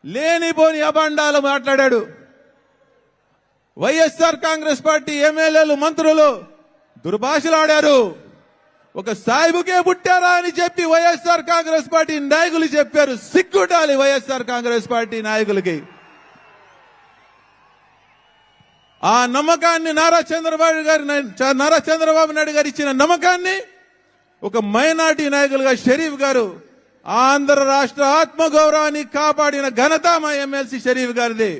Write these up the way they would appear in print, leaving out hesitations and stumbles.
లేనిపోని అభాండాలు మాట్లాడాడు. వైఎస్ఆర్ కాంగ్రెస్ పార్టీ ఎమ్మెల్యేలు మంత్రులు దుర్భాషలాడారు. ఒక సాయిబుకే పుట్టారా అని చెప్పి వైఎస్ఆర్ కాంగ్రెస్ పార్టీ నాయకులు చెప్పారు. సిగ్గుండాలి వైఎస్ఆర్ కాంగ్రెస్ పార్టీ నాయకులకి. ఆ నమ్మకాన్ని నారా చంద్రబాబు నాయుడు గారు ఇచ్చిన నమ్మకాన్ని ఒక మైనార్టీ నాయకులుగా షరీఫ్ గారు ఆంధ్ర రాష్ట్ర ఆత్మగౌరవాన్ని కాపాడిన ఘనత మా ఎమ్మెల్సీ షరీఫ్ గారిది.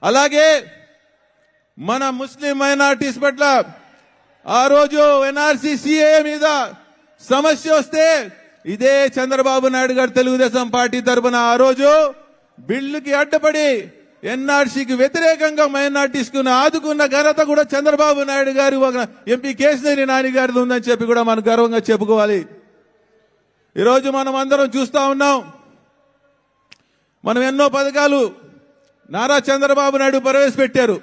అలాగే మన ముస్లిం మైనార్టీస్ పట్ల ఆ రోజు ఎన్ఆర్సీ సిఏ మీద సమస్య వస్తే ఇదే చంద్రబాబు నాయుడు గారు తెలుగుదేశం పార్టీ తరఫున ఆ రోజు బిల్లుకి అడ్డపడి ఎన్ఆర్సీకి వ్యతిరేకంగా మైనార్టీస్ కు ఆదుకున్న ఘనత కూడా చంద్రబాబు నాయుడు గారు ఎంపీ కేశినేని నాని గారిది ఉందని చెప్పి కూడా మనం గర్వంగా చెప్పుకోవాలి. ఈరోజు మనం అందరం చూస్తా ఉన్నాం. మనం ఎన్నో పథకాలు నారా చంద్రబాబు నాయుడు ప్రవేశపెట్టారు.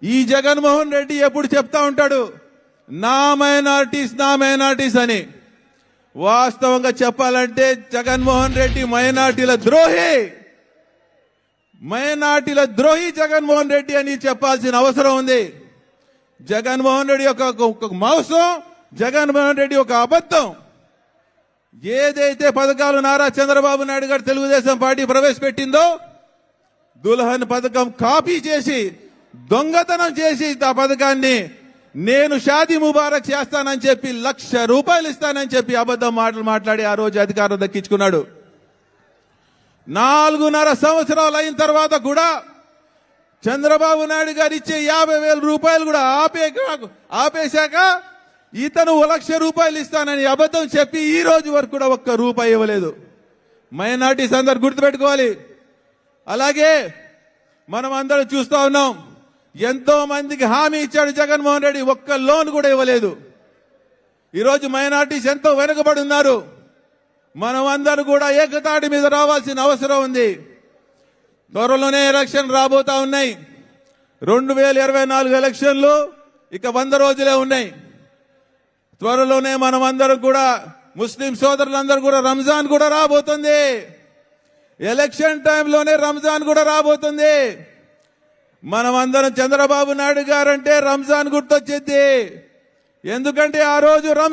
ఈ జగన్మోహన్ రెడ్డి ఎప్పుడు చెప్తా ఉంటాడు నా మైనార్టీస్ అని. వాస్తవంగా చెప్పాలంటే జగన్మోహన్ రెడ్డి మైనార్టీల ద్రోహి జగన్మోహన్ రెడ్డి అని చెప్పాల్సిన అవసరం ఉంది. జగన్మోహన్ రెడ్డి ఒక మోసం, జగన్మోహన్ రెడ్డి ఒక అబద్ధం. ఏదైతే పథకాలు నారా చంద్రబాబు నాయుడు గారు తెలుగుదేశం పార్టీ ప్రవేశపెట్టిందో దుల్హన్ పథకం కాపీ చేసి దొంగతనం చేసి ఆ పథకాన్ని నేను షాదీ ముబారక్ చేస్తానని చెప్పి ₹1,00,000 ఇస్తానని చెప్పి అబద్ధం మాటలు మాట్లాడి ఆ రోజు అధికారం దక్కించుకున్నాడు. 4.5 సంవత్సరాలు అయిన తర్వాత కూడా చంద్రబాబు నాయుడు గారు ఇచ్చే ₹50,000 కూడా ఆపేశాక ఇతను ₹1,00,000 ఇస్తానని అబద్ధం చెప్పి ఈ రోజు వరకు కూడా ₹1 ఇవ్వలేదు. మైనార్టీస్ అందరు గుర్తుపెట్టుకోవాలి. అలాగే మనం అందరం చూస్తా ఉన్నాం. ఎంతో మందికి హామీ ఇచ్చాడు జగన్మోహన్ రెడ్డి, ఒక్క లోన్ కూడా ఇవ్వలేదు. ఈరోజు మైనార్టీస్ ఎంతో వెనుకబడి ఉన్నారు. మనం అందరూ కూడా ఏకతాటి మీద రావాల్సిన అవసరం ఉంది. త్వరలోనే ఎలక్షన్ రాబోతా ఉన్నాయి. 2024 ఎలక్షన్లు ఇక 100 రోజులే ఉన్నాయి. త్వరలోనే మనం అందరం కూడా ముస్లిం సోదరులందరూ కూడా రంజాన్ కూడా రాబోతుంది. ఎలక్షన్ టైంలోనే రంజాన్ కూడా రాబోతుంది. మనం అందరం చంద్రబాబు నాయుడు గారంటే రంజాన్ గుర్తొచ్చేది. ఎందుకంటే ఆ రోజు రంజాన్